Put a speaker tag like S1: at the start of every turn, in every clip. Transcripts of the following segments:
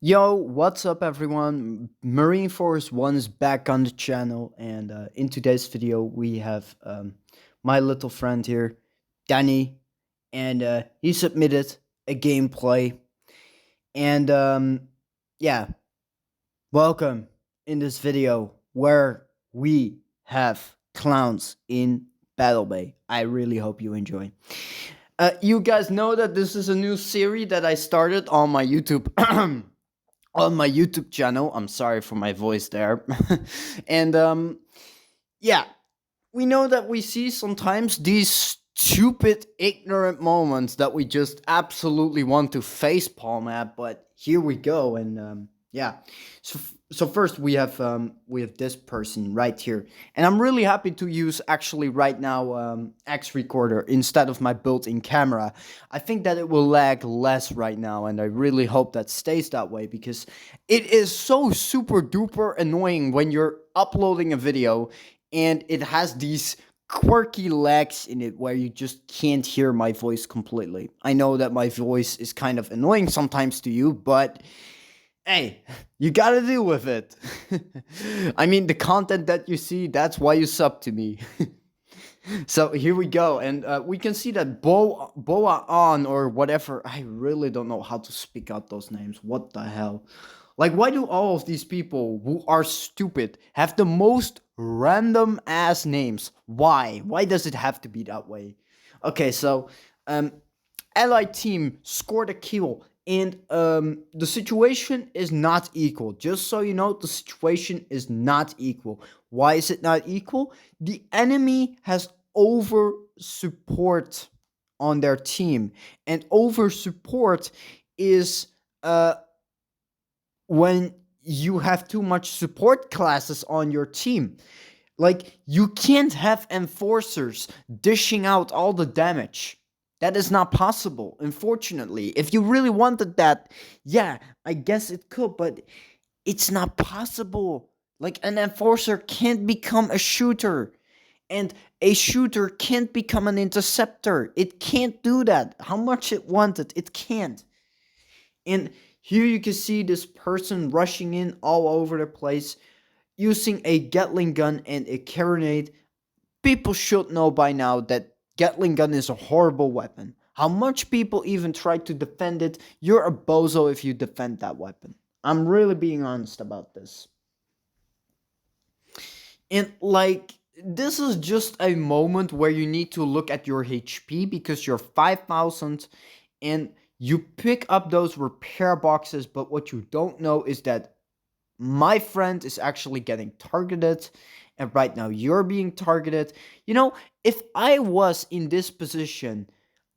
S1: Yo, what's up everyone? Marine Force One is back on the channel, and in today's video we have my little friend here, Danny, and he submitted a gameplay. And yeah, welcome in this video where we have clowns in Battle Bay. I really hope you enjoy. You guys know that this is a new series that I started on my YouTube. On my YouTube channel. I'm sorry for my voice there. And yeah, we know that we see sometimes these stupid, ignorant moments that we just absolutely want to facepalm at, but here we go. And yeah, so first we have this person right here, and I'm really happy to use actually right now X recorder instead of my built-in camera. I think that it will lag less right now, and I really hope that stays that way because it is so super duper annoying when you're uploading a video and it has these quirky lags in it where you just can't hear my voice completely. I know that my voice is kind of annoying sometimes to you, but hey, you gotta deal with it. I mean, the content that you see, that's why you sub to me. So here we go, and we can see that Boa on or whatever. I really don't know how to speak out those names. What the hell? Like, why do all of these people who are stupid have the most random ass names? Why? Why does it have to be that way? Okay, so um, Allied team scored a kill, and the situation is not equal. Just so you know, the situation is not equal. Why is it not equal? The enemy has over support on their team, and over support is when you have too much support classes on your team. Like, you can't have enforcers dishing out all the damage. That is not possible, unfortunately. If you really wanted that, yeah, I guess it could, but it's not possible. Like, an enforcer can't become a shooter, and a shooter can't become an interceptor. It can't do that. How much it wanted, it can't. And here you can see this person rushing in all over the place using a Gatling gun and a carronade. People should know by now that Gatling gun is a horrible weapon. How much people even try to defend it, you're a bozo if you defend that weapon. I'm really being honest about this. And like, this is just a moment where you need to look at your HP because you're 5,000 and you pick up those repair boxes, but what you don't know is that my friend is actually getting targeted, and right now you're being targeted. You know, if I was in this position,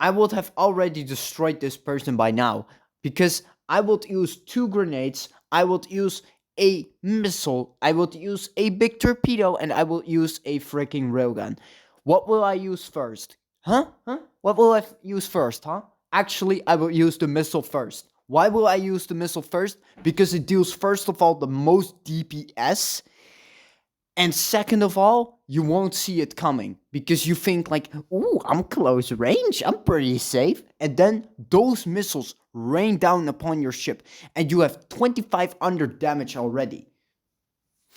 S1: I would have already destroyed this person by now because I would use two grenades, I would use a missile, I would use a big torpedo, and I will use a freaking railgun. What will I use first? Huh? Huh? What will I use first, huh? Actually, I will use the missile first. Why will I use the missile first? Because it deals, first of all, the most DPS, and second of all, you won't see it coming because you think like, "Ooh, I'm close range, I'm pretty safe." And then those missiles rain down upon your ship and you have 2500 damage already.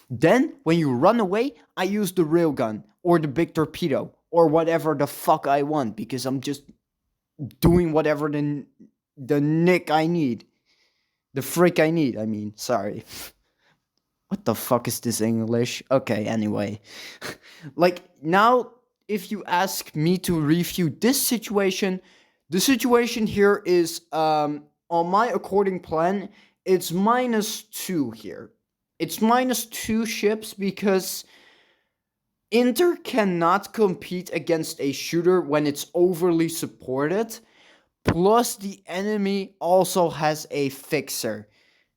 S1: Then, when you run away, I use the railgun or the big torpedo or whatever the fuck I want because I'm just doing whatever the nick I need. The frick I need, I mean, sorry. What the fuck is this English? Okay, anyway. Like, now, if you ask me to review this situation, the situation here is, on my according plan, it's -2 here. It's -2 ships because Inter cannot compete against a shooter when it's overly supported. Plus, the enemy also has a fixer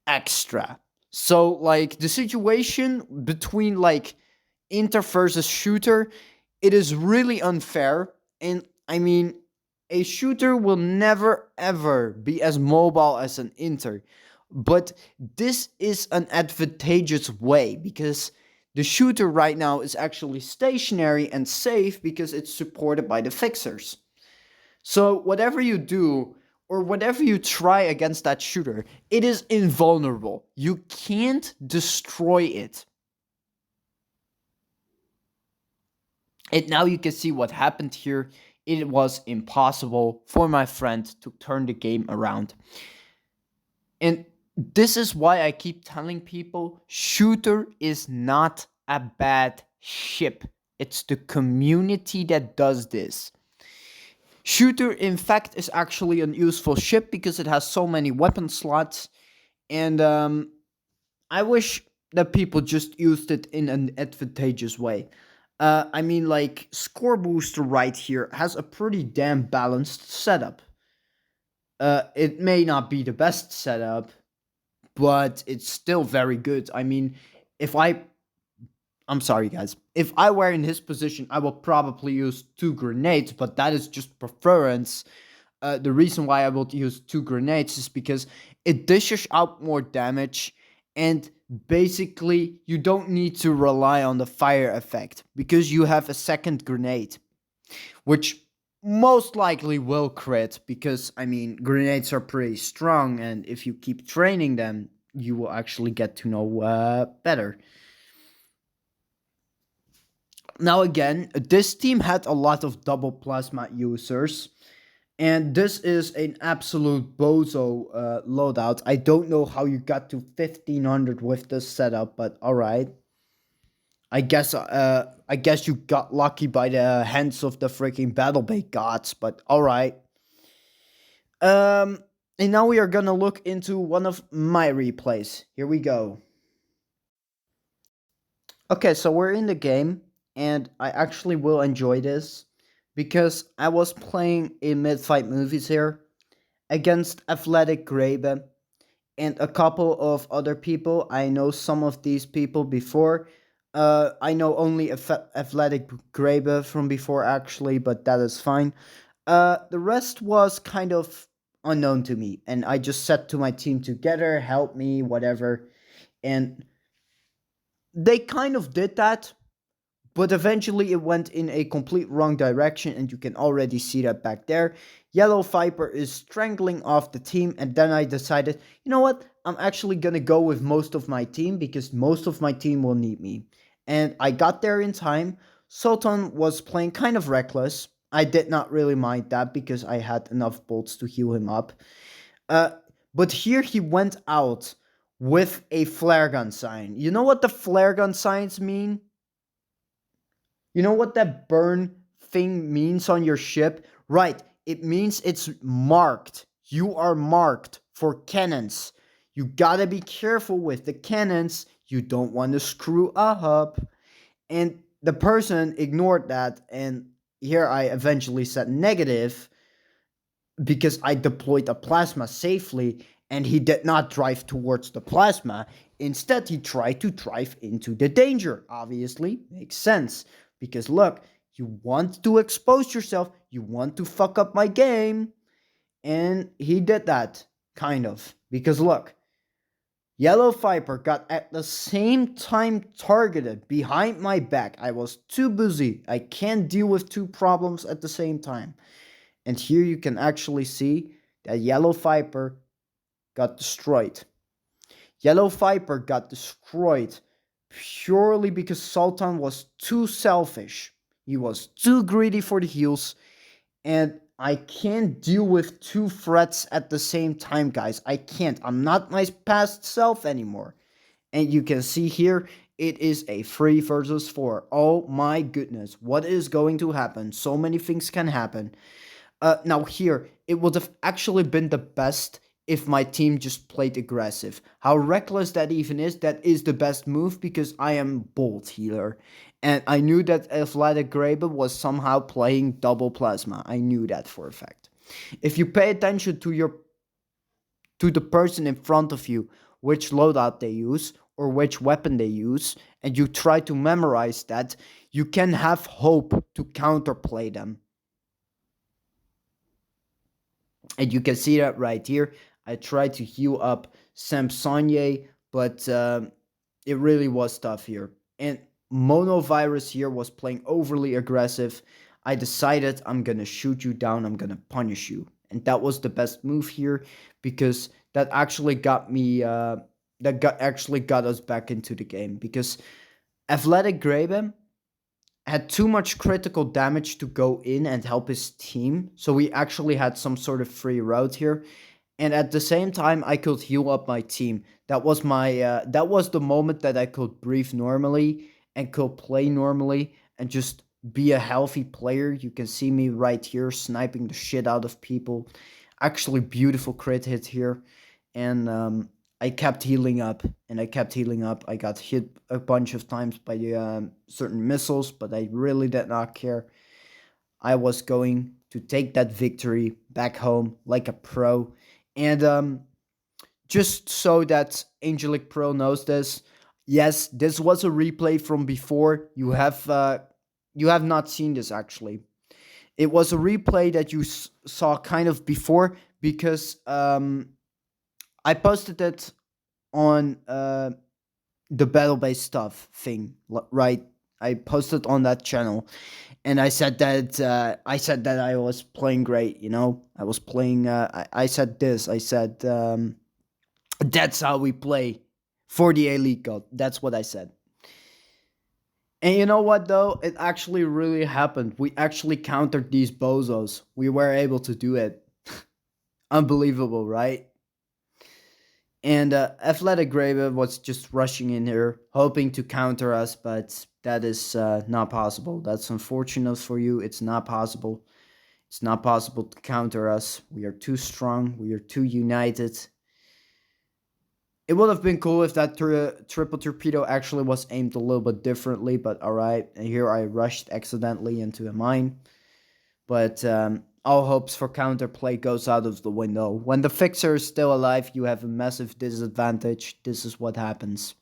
S1: extra. So, like, the situation between, like, Inter versus shooter, it is really unfair. And, I mean, a shooter will never ever be as mobile as an Inter. But this is an advantageous way because the shooter right now is actually stationary and safe because it's supported by the fixers. So whatever you do or whatever you try against that shooter, it is invulnerable. You can't destroy it. And now you can see what happened here. It was impossible for my friend to turn the game around. And this is why I keep telling people shooter is not a bad ship. It's the community that does this. Shooter, in fact, is actually an useful ship because it has so many weapon slots. And I wish that people just used it in an advantageous way. I mean, like, Score Booster right here has a pretty damn balanced setup. It may not be the best setup, but it's still very good. I mean, if I'm sorry, guys. If I were in his position, I would probably use two grenades, but that is just preference. The reason why I would use two grenades is because it dishes out more damage, and basically, you don't need to rely on the fire effect because you have a second grenade, which most likely will crit because, I mean, grenades are pretty strong, and if you keep training them, you will actually get to know better. Now, again, this team had a lot of double plasma users, and this is an absolute bozo loadout. I don't know how you got to 1500 with this setup, but alright. I guess you got lucky by the hands of the freaking battlebay gods, but alright. And now we are gonna look into one of my replays. Here we go. Okay, so we're in the game, and I actually will enjoy this because I was playing in mid-fight movies here against Athletic Grabe and a couple of other people. I know some of these people before. I know only Athletic Grabe from before, actually, but that is fine. The rest was kind of unknown to me, and I just said to my team together, help me, whatever. And they kind of did that, but eventually it went in a complete wrong direction, and you can already see that back there. Yellow Viper is strangling off the team, and then I decided, you know what, I'm actually gonna go with most of my team because most of my team will need me. And I got there in time. Sultan was playing kind of reckless. I did not really mind that because I had enough bolts to heal him up. Uh, but here he went out with a flare gun sign. You know what the flare gun signs mean? You know what that burn thing means on your ship? Right, it means it's marked. You are marked for cannons. You gotta be careful with the cannons. You don't want to screw up. And the person ignored that, and here I eventually said negative because I deployed a plasma safely, and he did not drive towards the plasma. Instead, he tried to drive into the danger. Obviously, makes sense. Because look, you want to expose yourself, you want to fuck up my game, and he did that, kind of. Because look, Yellow Viper got at the same time targeted behind my back. I was too busy. I can't deal with two problems at the same time. And here you can actually see that Yellow Viper got destroyed. Yellow Viper got destroyed purely because Sultan was too selfish. He was too greedy for the heals, and I can't deal with two threats at the same time, guys. I can't. I'm not my past self anymore. And you can see here, it is a 3 versus 4. Oh my goodness, what is going to happen? So many things can happen. Now here, it would have actually been the best if my team just played aggressive. How reckless that even is, that is the best move because I am bolt healer. And I knew that Athletic Grabe was somehow playing double plasma. I knew that for a fact. If you pay attention to the person in front of you, which loadout they use or which weapon they use, and you try to memorize that, you can have hope to counterplay them. And you can see that right here. I tried to heal up Samsonye, but it really was tough here. And Monovirus here was playing overly aggressive. I decided I'm gonna shoot you down, I'm gonna punish you. and that was the best move here because that actually got me. That got actually got us back into the game because Athletic Graben had too much critical damage to go in and help his team, so we actually had some sort of free route here, and at the same time I could heal up my team. That was the moment that I could breathe normally and could play normally and just be a healthy player. You can see me right here sniping the shit out of people. Actually, beautiful crit hit here, and I kept healing up and I kept healing up. I got hit a bunch of times by certain missiles, but I really did not care. I was going to take that victory back home like a pro. And just so that Angelic Pro knows this, yes, this was a replay from before. You have not seen this actually. It was a replay that you saw kind of before because I posted it on the battlebay stuff thing, right? I posted on that channel, and I said that I was playing great. You know, I was playing. I said this. I said that's how we play for the elite god. That's what I said. And you know what though? It actually really happened. We actually countered these bozos. We were able to do it. Unbelievable, right? And Athletic Graver was just rushing in here, hoping to counter us, but that is not possible. That's unfortunate for you. It's not possible. It's not possible to counter us. We are too strong. We are too united. It would have been cool if that triple torpedo actually was aimed a little bit differently, but alright. Here I rushed accidentally into a mine. But all hopes for counterplay goes out of the window. When the fixer is still alive, you have a massive disadvantage. This is what happens.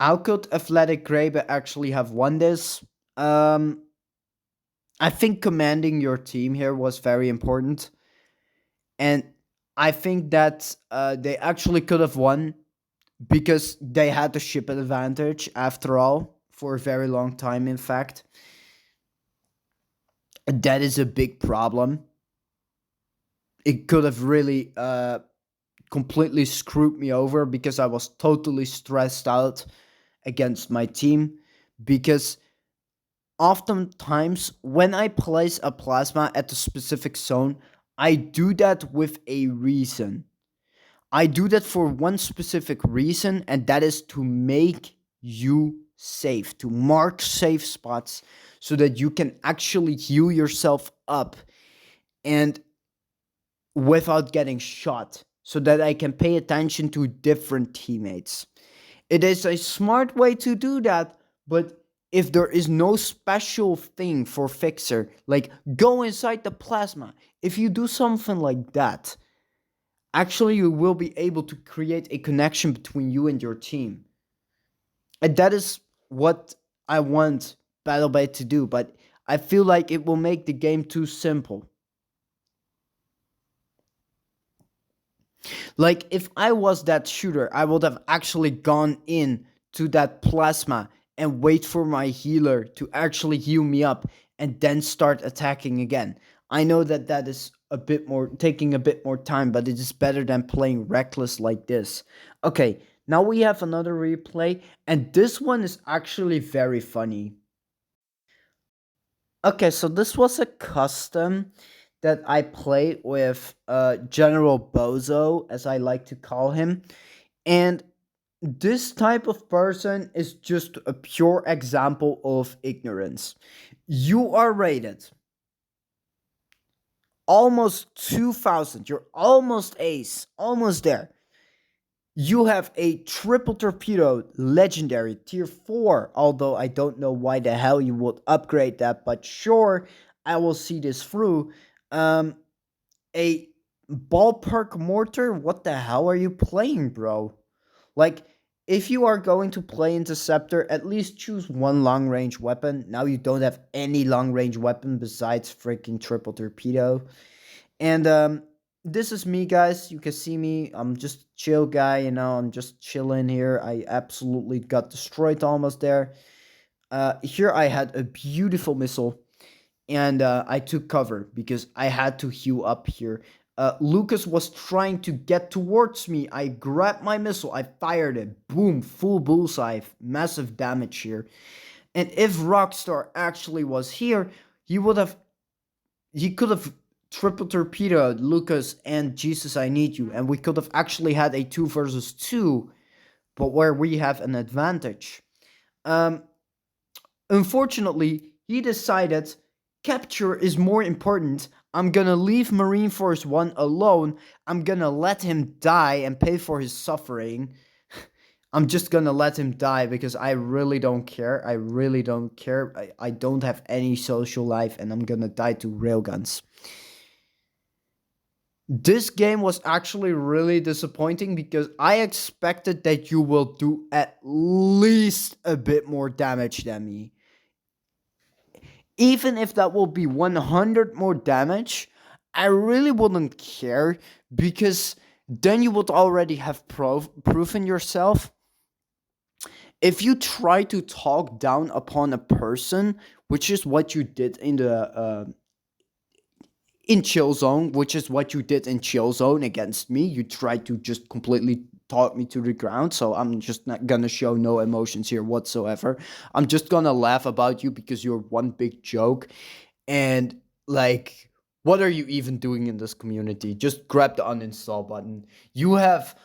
S1: How could Athletic Grabe actually have won this? I think commanding your team here was very important. And I think that they actually could have won because they had the ship advantage after all for a very long time, in fact. That is a big problem. It could have really completely screwed me over because I was totally stressed out against my team. Because oftentimes, when I place a plasma at a specific zone, I do that with a reason. I do that for one specific reason, and that is to make you safe, to mark safe spots so that you can actually heal yourself up and without getting shot, so that I can pay attention to different teammates. It is a smart way to do that, but if there is no special thing for Fixer, like go inside the plasma, if you do something like that, actually you will be able to create a connection between you and your team. And that is what I want BattleBay to do, but I feel like it will make the game too simple. Like, if I was that shooter, I would have actually gone in to that plasma and wait for my healer to actually heal me up and then start attacking again. I know that that is a bit more, taking a bit more time, but it is better than playing reckless like this. Okay, now we have another replay, and this one is actually very funny. Okay, so this was a custom that I played with General Bozo, as I like to call him. And this type of person is just a pure example of ignorance. You are rated almost 2000. You're almost ace, almost there. You have a triple torpedo legendary tier 4, although I don't know why the hell you would upgrade that, but sure, I will see this through. A ballpark mortar? What the hell are you playing, bro? Like, if you are going to play Interceptor, at least choose one long range weapon. Now you don't have any long range weapon besides freaking triple torpedo. And this is me, guys. You can see me. I'm just a chill guy, you know. I'm just chilling here. I absolutely got destroyed almost there. Here I had a beautiful missile. and I took cover because I had to heal up here. Lucas was trying to get towards me. I grabbed my missile, I fired it. Boom, full bullseye, massive damage here. And if Rockstar actually was here, he would have he could have triple torpedoed Lucas and Jesus I Need You, and we could have actually had a 2 versus 2, but where we have an advantage. Um, Unfortunately, he decided capture is more important. I'm gonna leave Marine Force 1 alone. I'm gonna let him die and pay for his suffering. I'm just gonna let him die because I really don't care. I really don't care. I don't have any social life and I'm gonna die to railguns. This game was actually really disappointing because I expected that you will do at least a bit more damage than me. Even if that will be 100 more damage, I really wouldn't care because then you would already have proven yourself. If you try to talk down upon a person, which is what you did in Chill Zone, which is what you did in Chill Zone against me, you tried to just completely talk me to the ground. So I'm just not gonna show no emotions here whatsoever. I'm just gonna laugh about you because you're one big joke. And like, what are you even doing in this community? Just grab the uninstall button. You have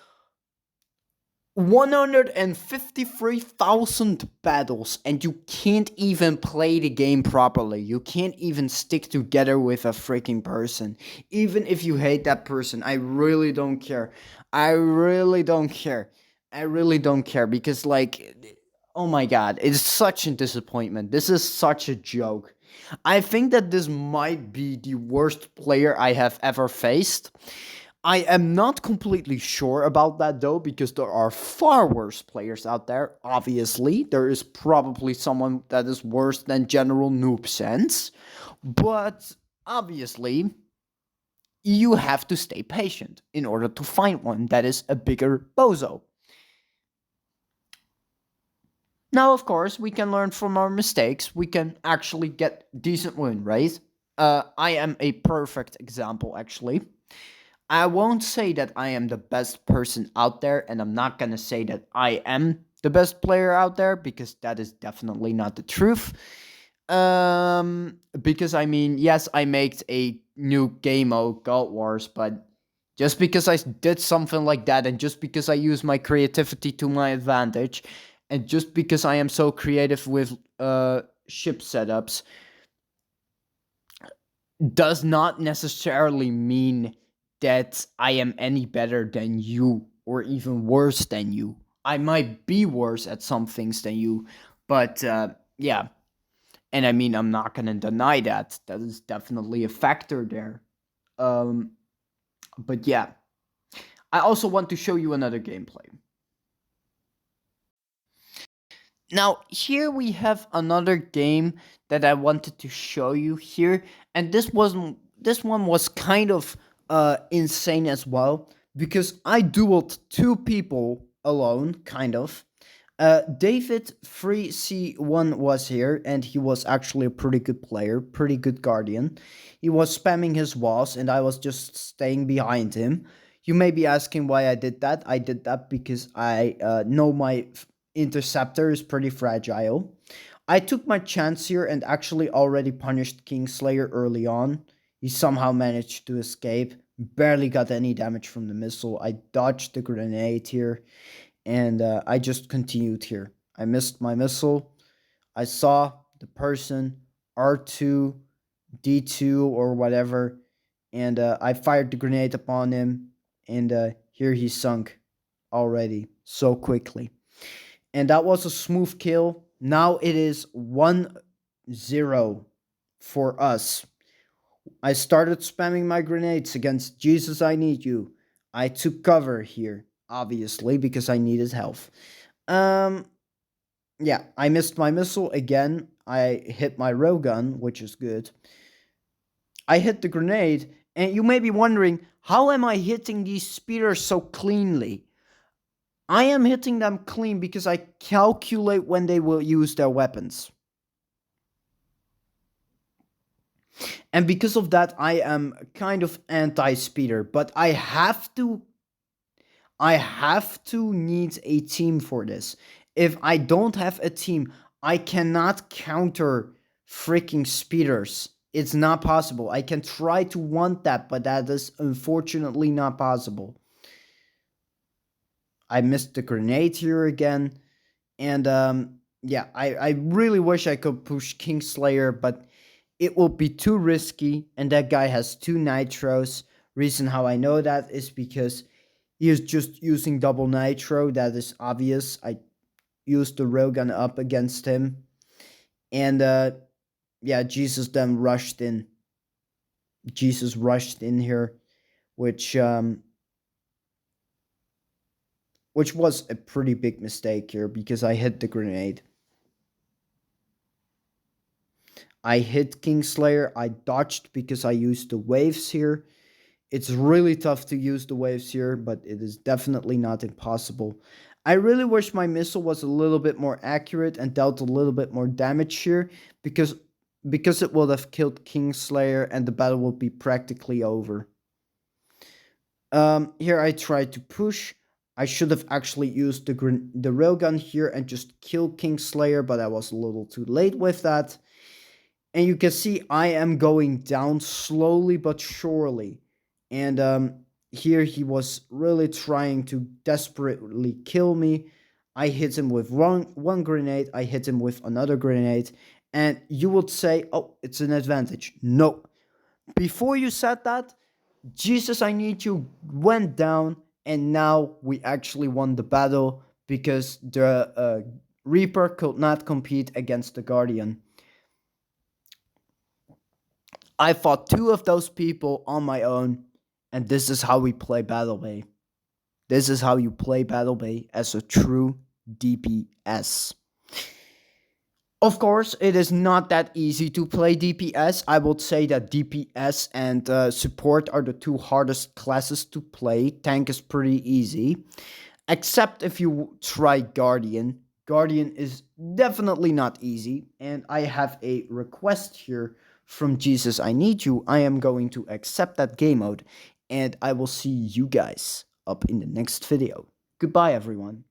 S1: 153,000 battles and you can't even play the game properly. You can't even stick together with a freaking person. Even if you hate that person, I really don't care. I really don't care. I really don't care because, like, oh my god, it's such a disappointment. This is such a joke. I think that this might be the worst player I have ever faced. I am not completely sure about that though, because there are far worse players out there. Obviously, there is probably someone that is worse than General Noob Sense, but obviously, you have to stay patient in order to find one that is a bigger bozo. Now, of course, we can learn from our mistakes. We can actually get decent win rates. I am a perfect example, actually. I won't say that I am the best person out there, and I'm not gonna say that I am the best player out there because that is definitely not the truth. Because I mean, yes, I made a new game mode, God Wars, but just because I did something like that, and just because I use my creativity to my advantage, and just because I am so creative with ship setups, does not necessarily mean that I am any better than you or even worse than you. I might be worse at some things than you, but yeah. And I mean, I'm not gonna deny that. That is definitely a factor there. Um, but yeah, I also want to show you another gameplay. Now, here we have another game that I wanted to show you here, and this one was kind of insane as well because I dueled two people alone, kind of. David 3C1 was here, and he was actually a pretty good player, pretty good guardian. He was spamming his walls, and I was just staying behind him. You may be asking why I did that. I did that because I know my interceptor is pretty fragile. I took my chance here and actually already punished Kingslayer early on. He somehow managed to escape, barely got any damage from the missile. I dodged the grenade here, and I just continued here. I missed my missile. I saw the person, R2, D2, or whatever, and I fired the grenade upon him, and here he sunk already so quickly. And that was a smooth kill. Now it is 1-0 for us. I started spamming my grenades against Jesus I Need You. I took cover here, obviously, because I needed health. Um, yeah, I missed my missile again. I hit my railgun, which is good. I hit the grenade, and you may be wondering, how am I hitting these speeders so cleanly? I am hitting them clean because I calculate when they will use their weapons. And because of that, I am kind of anti-speeder, but I have to need a team for this. If I don't have a team, I cannot counter freaking speeders. It's not possible. I can try to want that, but that is unfortunately not possible. I missed the grenade here again. And yeah, I really wish I could push Kingslayer, but it will be too risky. And that guy has two nitros. Reason how I know that is because he is just using double nitro. That is obvious. I used the railgun up against him. And yeah, Jesus then rushed in. Jesus rushed in here, which which was a pretty big mistake here because I hit the grenade. I hit Kingslayer. I dodged because I used the waves here. It's really tough to use the waves here, but it is definitely not impossible. I really wish my missile was a little bit more accurate and dealt a little bit more damage here because it would have killed Kingslayer and the battle would be practically over. Here I tried to push. I should have actually used the railgun here and just killed Kingslayer, but I was a little too late with that. And you can see I am going down slowly but surely. And here he was really trying to desperately kill me. I hit him with one grenade. I hit him with another grenade. And you would say, oh, it's an advantage. No. Before you said that, Jesus, I Need You went down. And now we actually won the battle because the Reaper could not compete against the Guardian. I fought two of those people on my own, and this is how we play battlebay. This is how you play battlebay as a true DPS. Of course, it is not that easy to play DPS. I would say that DPS and support are the two hardest classes to play. Tank is pretty easy, except if you try Guardian. Guardian is definitely not easy, and I have a request here from Jesus I Need You. I am going to accept that game mode, and I will see you guys up in the next video. Goodbye, everyone.